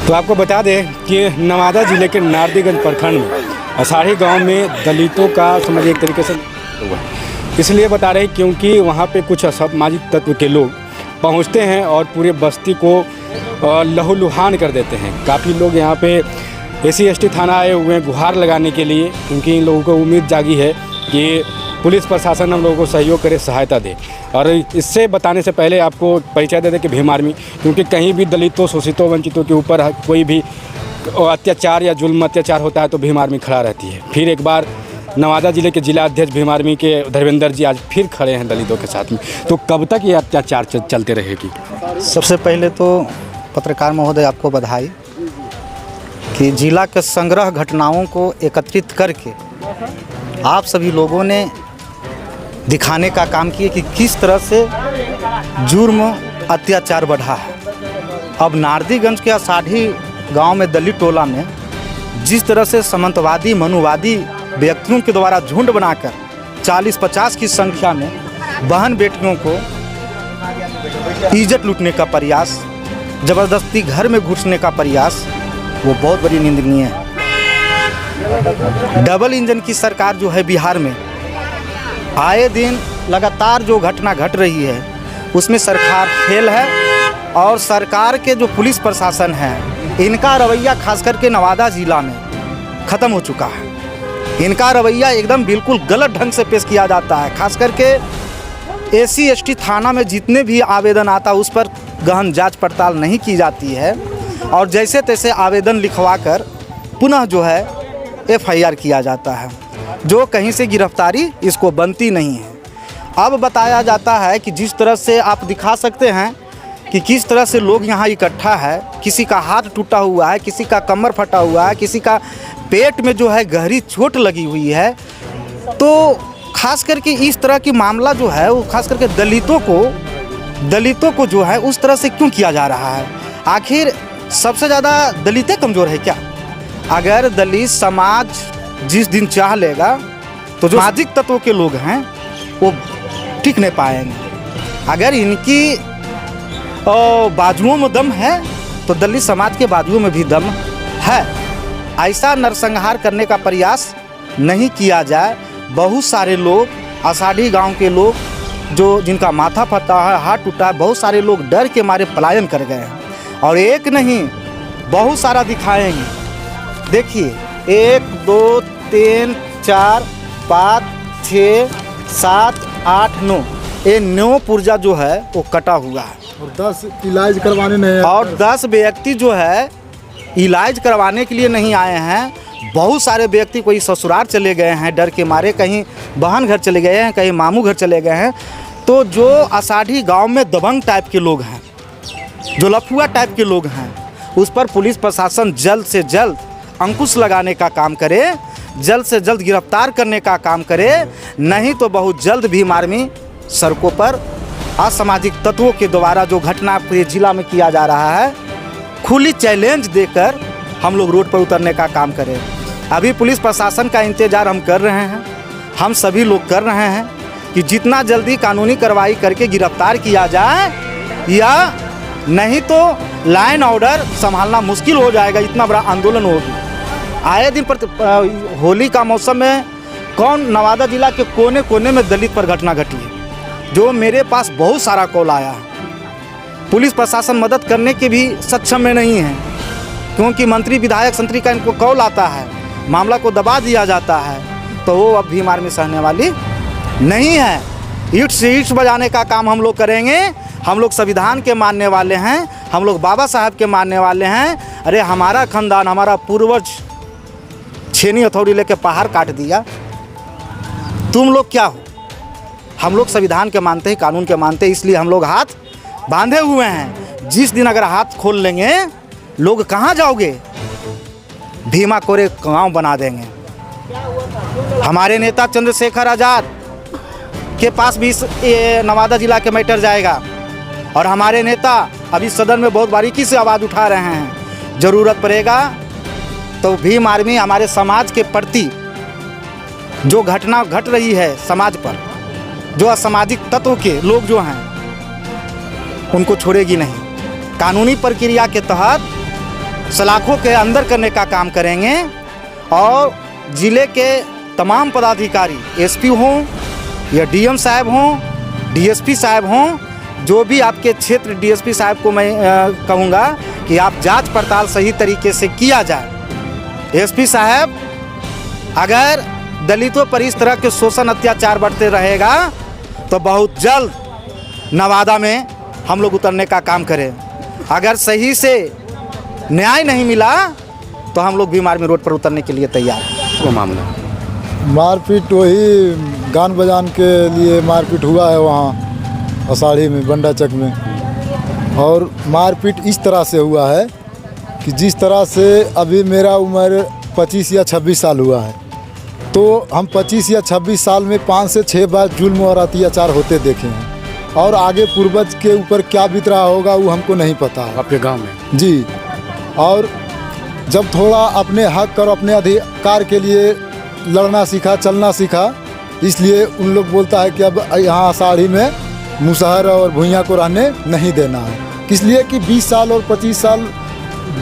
तो आपको बता दें कि नवादा जिले के नारदीगंज प्रखंड में असाढ़ी गांव में दलितों का समझिए एक तरीके से हुआ है। इसलिए बता रहे हैं क्योंकि वहां पे कुछ असामाजिक तत्व के लोग पहुंचते हैं और पूरे बस्ती को लहूलुहान कर देते हैं। काफ़ी लोग यहाँ पे SC/ST थाना आए हुए हैं गुहार लगाने के लिए, क्योंकि इन लोगों को उम्मीद जागी है कि पुलिस प्रशासन हम लोगों को सहयोग करे, सहायता दे। और इससे बताने से पहले आपको परिचय दे दें कि भीम आर्मी, क्योंकि कहीं भी दलितों, शोषितों, वंचितों के ऊपर कोई भी अत्याचार या जुल्म अत्याचार होता है तो भीम आर्मी खड़ा रहती है। फिर एक बार नवादा जिले के जिला अध्यक्ष भीम आर्मी के धर्मेंद्र जी आज फिर खड़े हैं दलितों के साथ में। तो कब तक ये अत्याचार चलते रहेगी? सबसे पहले तो पत्रकार महोदय आपको बधाई कि जिला के संग्रह घटनाओं को एकत्रित करके आप सभी लोगों ने दिखाने का काम किए कि किस तरह से जुर्म अत्याचार बढ़ा है। अब नारदीगंज के असाढ़ी गांव में दलित टोला में जिस तरह से सामंतवादी मनुवादी व्यक्तियों के द्वारा झुंड बनाकर 40-50 की संख्या में बहन बेटियों को इज्जत लूटने का प्रयास, ज़बरदस्ती घर में घुसने का प्रयास, वो बहुत बड़ी निंदनीय है। डबल इंजन की सरकार जो है बिहार में, आए दिन लगातार जो घटना घट रही है उसमें सरकार फेल है। और सरकार के जो पुलिस प्रशासन है इनका रवैया खास करके नवादा जिला में ख़त्म हो चुका है। इनका रवैया एकदम बिल्कुल गलत ढंग से पेश किया जाता है। खास करके SC/ST थाना में जितने भी आवेदन आता है उस पर गहन जांच पड़ताल नहीं की जाती है और जैसे तैसे आवेदन लिखवा कर पुनः जो है FIR किया जाता है, जो कहीं से गिरफ्तारी इसको बनती नहीं है। अब बताया जाता है कि जिस तरह से आप दिखा सकते हैं कि किस तरह से लोग यहाँ इकट्ठा है, किसी का हाथ टूटा हुआ है, किसी का कमर फटा हुआ है, किसी का पेट में जो है गहरी चोट लगी हुई है। तो खास करके इस तरह की मामला जो है वो खास करके दलितों को जो है उस तरह से क्यों किया जा रहा है? आखिर सबसे ज़्यादा दलितें कमज़ोर है क्या? अगर दलित समाज जिस दिन चाह लेगा तो जो सामाजिक तत्वों के लोग हैं वो टिक नहीं पाएंगे। अगर इनकी बाजुओं में दम है तो दलित समाज के बाजुओं में भी दम है। ऐसा नरसंहार करने का प्रयास नहीं किया जाए। बहुत सारे लोग, असाढ़ी गांव के लोग जो जिनका माथा फटा है, हाथ टूटा है, बहुत सारे लोग डर के मारे पलायन कर गए हैं। और एक नहीं बहुत सारा दिखाएंगे। देखिए 1 2 3 4 5 6 7 8 9 ये 9 पुर्जा जो है वो कटा हुआ है और 10 इलाज करवाने नहीं, और 10 व्यक्ति जो है इलाज करवाने के लिए नहीं आए हैं। बहुत सारे व्यक्ति कोई ससुराल चले गए हैं डर के मारे, कहीं बहन घर चले गए हैं, कहीं मामू घर चले गए हैं। तो जो असाढ़ी गांव में दबंग टाइप के लोग हैं, जो लफुआ टाइप के लोग हैं, उस पर पुलिस प्रशासन जल्द से जल्द अंकुश लगाने का काम करे, जल्द से जल्द गिरफ्तार करने का काम करे। नहीं तो बहुत जल्द भीम आर्मी सड़कों पर असामाजिक तत्वों के द्वारा जो घटना पूरे जिला में किया जा रहा है, खुली चैलेंज देकर हम लोग रोड पर उतरने का काम करें। अभी पुलिस प्रशासन का इंतजार हम कर रहे हैं, हम सभी लोग कर रहे हैं कि जितना जल्दी कानूनी कार्रवाई करके गिरफ्तार किया जाए, या नहीं तो लाइन ऑर्डर संभालना मुश्किल हो जाएगा। इतना बड़ा आंदोलन होगी। आए दिन पर होली का मौसम में कौन नवादा जिला के कोने कोने में दलित पर घटना घटी है, जो मेरे पास बहुत सारा कॉल आया है। पुलिस प्रशासन मदद करने के भी सक्षम में नहीं है, क्योंकि मंत्री विधायक संतरी का इनको कॉल आता है, मामला को दबा दिया जाता है। तो वो अब भीम आर्मी सहने वाली नहीं है। ईंट से ईंट बजाने का काम हम लोग करेंगे। हम लोग संविधान के मानने वाले हैं, हम लोग बाबा साहब के मानने वाले हैं। अरे हमारा खानदान, हमारा पूर्वज छेनी हथौड़ी लेके पहाड़ काट दिया, तुम लोग क्या हो? हम लोग संविधान के मानते हैं, कानून के मानते हैं, इसलिए हम लोग हाथ बांधे हुए हैं। जिस दिन अगर हाथ खोल लेंगे, लोग कहाँ जाओगे? भीमा कोरे गांव बना देंगे। हमारे नेता चंद्रशेखर आज़ाद के पास भी नवादा जिला के मैटर जाएगा और हमारे नेता अभी सदन में बहुत बारीकी से आवाज़ उठा रहे हैं। ज़रूरत पड़ेगा तो भीम आर्मी हमारे समाज के प्रति जो घटना घट रही है, समाज पर जो असामाजिक तत्व के लोग जो हैं उनको छोड़ेगी नहीं। कानूनी प्रक्रिया के तहत सलाखों के अंदर करने का काम करेंगे और ज़िले के तमाम पदाधिकारी एसपी हों या डीएम साहब हों, डीएसपी साहब हों, जो भी आपके क्षेत्र डीएसपी साहब को मैं कहूँगा कि आप जांच पड़ताल सही तरीके से किया जाए। एसपी साहब, अगर दलितों पर इस तरह के शोषण अत्याचार बढ़ते रहेगा तो बहुत जल्द नवादा में हम लोग उतरने का काम करें। अगर सही से न्याय नहीं मिला तो हम लोग भी मार्ग में रोड पर उतरने के लिए तैयार हैं। वो मामला मारपीट वही गान बजान के लिए मारपीट हुआ है वहाँ आषाढ़ी में बंडाचक में। और मारपीट इस तरह से हुआ है कि जिस तरह से अभी मेरा उम्र 25 या 26 साल हुआ है, तो हम 25 या 26 साल में 5 से 6 बार जुल्म और अत्याचार होते देखे हैं। और आगे पूर्वज के ऊपर क्या बीत रहा होगा वो हमको नहीं पता है आपके गांव में जी। और जब थोड़ा अपने हक और अपने अधिकार के लिए लड़ना सीखा, चलना सीखा, इसलिए उन लोग बोलता है कि अब यहाँ आषाढ़ी में मुसहर और भुइयाँ को रहने नहीं देना है। इसलिए कि 20 साल और 25 साल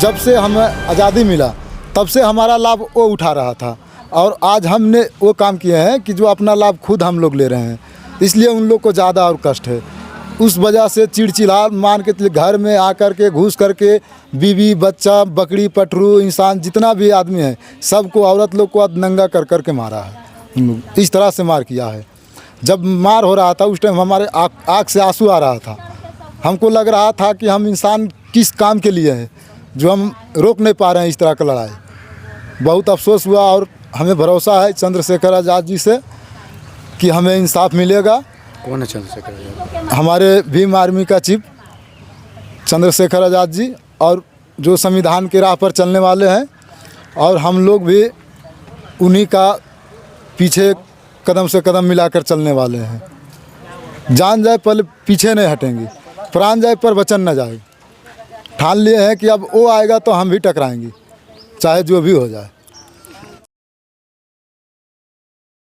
जब से हमें आज़ादी मिला तब से हमारा लाभ वो उठा रहा था, और आज हमने वो काम किए हैं कि जो अपना लाभ खुद हम लोग ले रहे हैं, इसलिए उन लोग को ज़्यादा और कष्ट है। उस वजह से चिड़चिड़ा मान के घर में आकर के घुस करके बीवी बच्चा बकरी पटरू इंसान जितना भी आदमी है सबको, औरत लोग को नंगा कर कर के मारा है। इस तरह से मार किया है। जब मार हो रहा था उस टाइम हमारे आँख से आंसू आ रहा था। हमको लग रहा था कि हम इंसान किस काम के लिए हैं जो हम रोक नहीं पा रहे हैं इस तरह का लड़ाई। बहुत अफसोस हुआ और हमें भरोसा है चंद्रशेखर आज़ाद जी से कि हमें इंसाफ मिलेगा। कौन है चंद्रशेखर? हमारे भीम आर्मी का चीफ चंद्रशेखर आज़ाद जी, और जो संविधान के राह पर चलने वाले हैं, और हम लोग भी उन्हीं का पीछे कदम से कदम मिलाकर चलने वाले हैं। जान जाए पहले पीछे नहीं हटेंगे, प्राण जाए पर वचन न जाए। ठान लिए हैं कि अब वो आएगा तो हम भी टकराएंगे, चाहे जो भी हो जाए।